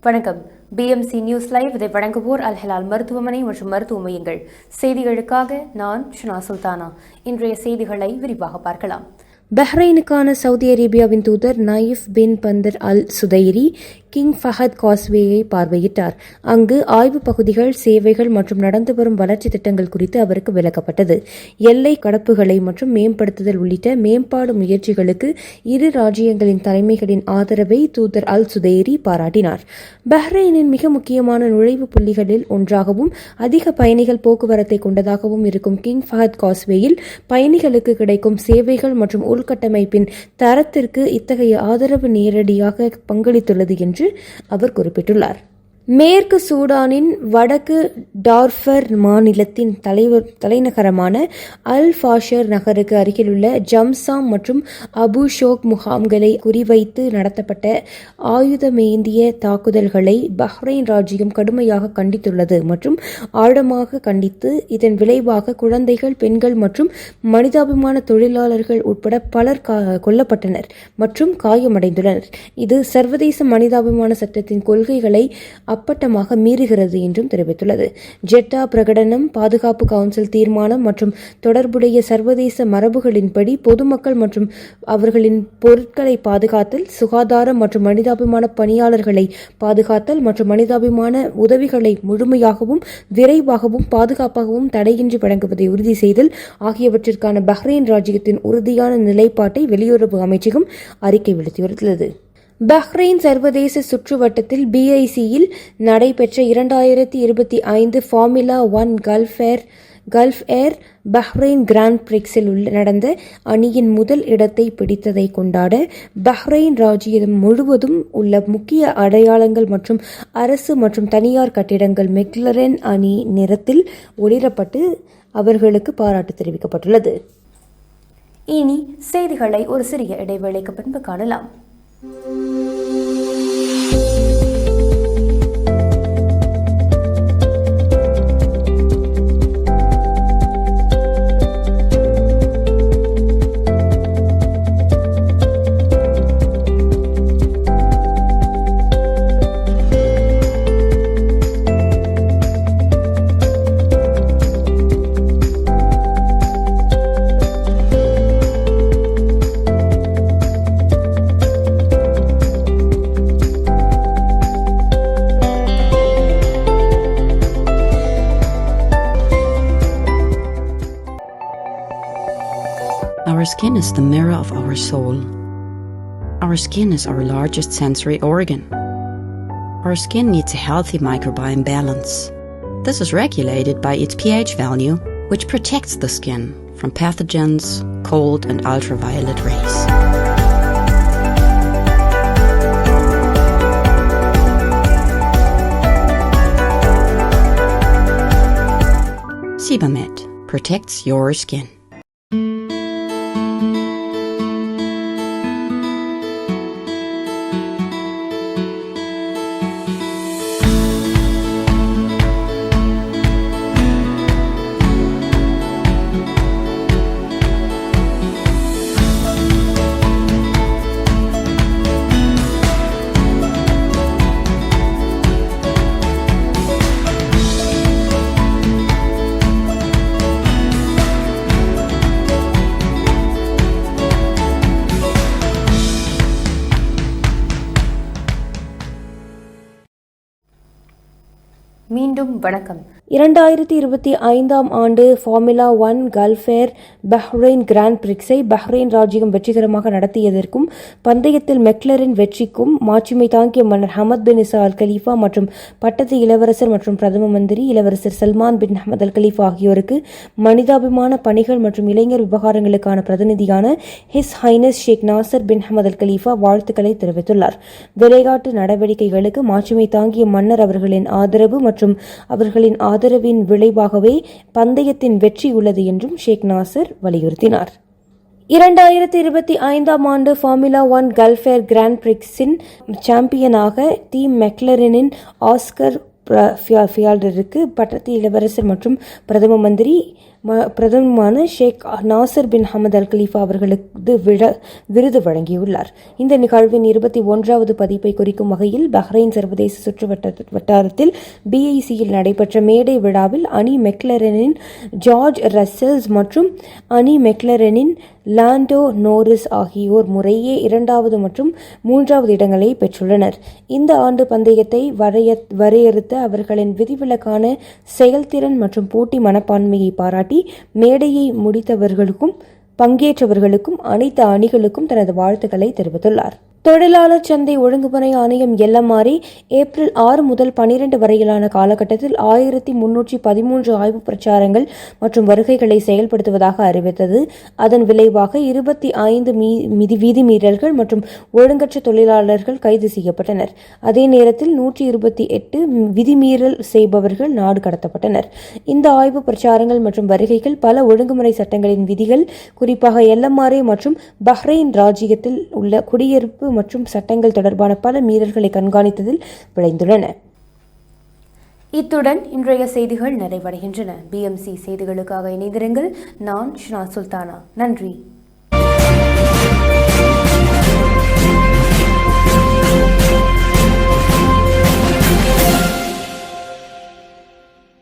வணக்கம். BMC news live இதை வழங்குவோர் அல் ஹலால் மருத்துவமனை மற்றும் மருத்துவ மையங்கள். செய்திகளுக்காக நான் ஷுனா சுல்தானா. இன்றைய செய்திகளை விரிவாக பார்க்கலாம். பஹ்ரைனுக்கான சவுதி அரேபியாவின் தூதர் நயிஃப் பின் பந்தர் அல் சுதைரி கிங் ஃபஹத் காஸ்வேயை பார்வையிட்டார். அங்கு ஆய்வு பகுதிகள், சேவைகள் மற்றும் நடந்து வரும் வளர்ச்சி திட்டங்கள் குறித்து அவருக்கு விளக்கப்பட்டது. எல்லை கடப்புகளை மற்றும் மேம்படுத்துதல் உள்ளிட்ட மேம்பாடு முயற்சிகளுக்கு இரு ராஜ்யங்களின் தலைமைகளின் ஆதரவை தூதர் அல் சுதைரி பாராட்டினார். பஹ்ரைனின் மிக முக்கியமான நுழைவு புள்ளிகளில் ஒன்றாகவும் அதிக பயணிகள் போக்குவரத்தை கொண்டதாகவும் இருக்கும் கிங் ஃபஹத் காஸ்வேயில் பயணிகளுக்கு கிடைக்கும் சேவைகள் மற்றும் உள்கட்டமைப்பின் தரத்திற்கு இத்தகைய ஆதரவு நேரடியாக பங்களித்துள்ளது என்று அவர் குறிப்பிட்டுள்ளார். மேற்கு சூடானின் வடக்கு டார்ஃபர் மாநிலத்தின் தலைநகரமான அல் ஃபாஷர் நகருக்கு அருகிலுள்ள ஜம்சாம் மற்றும் அபு ஷோக் முகாம்களை குறிவைத்து நடத்தப்பட்ட ஆயுதமேந்திய தாக்குதல்களை பஹ்ரைன் ராஜ்யம் கடுமையாக கண்டித்துள்ளது மற்றும் ஆழமாக கண்டித்து இதன் விளைவாக குழந்தைகள், பெண்கள் மற்றும் மனிதாபிமான தொழிலாளர்கள் உட்பட பலர் கொல்லப்பட்டனர் மற்றும் காயமடைந்துள்ளனர். இது சர்வதேச மனிதாபிமான சட்டத்தின் கொள்கைகளை அப்பட்டமாக மீறுகிறது என்றும் தெரிவித்துள்ளது. ஜெட்டா பிரகடனம், பாதுகாப்பு கவுன்சில் தீர்மானம் மற்றும் தொடர்புடைய சர்வதேச மரபுகளின்படி பொதுமக்கள் மற்றும் அவர்களின் பொருட்களை பாதுகாத்தல், சுகாதாரம் மற்றும் மனிதாபிமான பணியாளர்களை பாதுகாத்தல் மற்றும் மனிதாபிமான உதவிகளை முழுமையாகவும் விரைவாகவும் பாதுகாப்பாகவும் தடையின்றி வழங்குவதை உறுதி செய்தல் ஆகியவற்றிற்கான பஹ்ரைன் ராஜ்யத்தின் உறுதியான நிலைப்பாட்டை வெளியுறவு அமைச்சகம் அறிக்கை விடுத்துள்ளது. பஹ்ரைன் சர்வதேச சுற்றுவட்டத்தில் BICயில் நடைபெற்ற 2025 ஃபார்முலா 1 கல்ஃப் ஏர் பஹ்ரைன் கிராண்ட் பிரிக்ஸில் நடந்த அணியின் முதல் இடத்தை பிடித்ததை கொண்டாட பஹ்ரைன் ராஜ்யம் முழுவதும் உள்ள முக்கிய அடையாளங்கள் மற்றும் அரசு மற்றும் தனியார் கட்டிடங்கள் மெக்லரென் அணி நிறத்தில் ஒளிரப்பட்டு அவர்களுக்கு பாராட்டு தெரிவிக்கப்பட்டுள்ளது. இனி செய்திகளை ஒரு சிறிய இடைவேளைக்கு பின்பு காணலாம். Our skin is the mirror of our soul. Our skin is our largest sensory organ. Our skin needs a healthy microbiome balance. This is regulated by its pH value, which protects the skin from pathogens, cold and ultraviolet rays. Sebamed protects your skin. மீண்டும் வணக்கம். 2025 ஆண்டு formula 1 gulf ஏர் Bahrain grand பிரிக்ஸை Bahrain ராஜ்யம் வெற்றிகரமாக நடத்தியதற்கும் பந்தயத்தில் Maclaurin வெற்றிக்கும் மாட்சிமை தாங்கிய மன்னர் ஹமத் பின் இசா அல் கலீஃபா மற்றும் பட்டத்து இளவரசர் மற்றும் பிரதம மந்திரி இளவரசர் சல்மான் பின் ஹமத் அல் கலீஃபா ஆகியோருக்கு மனிதாபிமான பணிகள் மற்றும் இளைஞர் விவகாரங்களுக்கான பிரதிநிதியான ஹிஸ் ஹைனஸ் ஷேக் நாசர் பின் ஹமத் அல் கலீஃபா வாழ்த்துக்களை தெரிவித்துள்ளார். விளையாட்டு நடவடிக்கைகளுக்கு மாட்சிமை தாங்கிய மன்னர் அவர்களின் ஆதரவு மற்றும் அவர்களின் ஆதரவின் விளைவாகவே பந்தயத்தின் வெற்றி உள்ளது என்றும் ஷேக் நாசர் வலியுறுத்தினார். 2025 ஆண்டு ஃபார்முலா 1 கல்ஃப் ஏர் கிராண்ட் பிரிக்ஸின் சாம்பியனாக டீம் மெக்லரினின் ஆஸ்கர் ஃபியால்டருக்கு பட்டத்து இளவரசர் மற்றும் பிரதம மந்திரி பிரதமருமான ஷேக் நாசர் பின் ஹமத் அல் கலீஃபா அவர்களுக்கு விருது வழங்கியுள்ளார். இந்த நிகழ்வின் 21வது பதிப்பை குறிக்கும் வகையில் பஹ்ரைன் சர்வதேச சுற்று வட்டாரத்தில் BICயில் நடைபெற்ற மேடை விழாவில் அனி மெக்லரனின் ஜார்ஜ் ரசல்ஸ் மற்றும் அனி மெக்லரனின் லாண்டோ நோரிஸ் ஆகியோர் முறையே 2வது மற்றும் 3வது இடங்களை பெற்றுள்ளனர். இந்த ஆண்டு பந்தயத்தை வரையறுத்த அவர்களின் விதிவிலக்கான செயல்திறன் மற்றும் போட்டி மனப்பான்மையை பாராட்டி மேடையை முடித்தவர்களுக்கும் பங்கேற்றவர்களுக்கும் அனைத்து அணிகளுக்கும் தனது வாழ்த்துக்களை தெரிவித்துள்ளார். தொழிலாளர் சந்தை ஒழுங்குமுறை ஆணையம் LMRE ஏப்ரல் 6 முதல் 12 வரையிலான காலகட்டத்தில் 1313 ஆய்வு பிரச்சாரங்கள் மற்றும் வருகைகளை செயல்படுத்துவதாக அறிவித்தது. அதன் விளைவாக 25 விதிமீறல்கள் மற்றும் ஒழுங்கற்ற தொழிலாளர்கள் கைது செய்யப்பட்டனர். அதே நேரத்தில் 128 விதிமீறல் செய்பவர்கள் நாடு கடத்தப்பட்டனர். இந்த ஆய்வு பிரச்சாரங்கள் மற்றும் வருகைகள் பல ஒழுங்குமுறை சட்டங்களின் விதிகள், குறிப்பாக LMRE மற்றும் பஹ்ரைன் ராஜ்ஜியத்தில் உள்ள குடியிருப்பு மற்றும் சட்டங்கள் தொடர்பான பல மீறல்களை கண்காணித்ததில் விளைந்துள்ளன. இத்துடன் இன்றைய செய்திகள் நிறைவடைகின்றன. BMC செய்திகளுக்காக இணைந்திருங்கள். நான் ஷினா சுல்தானா. நன்றி.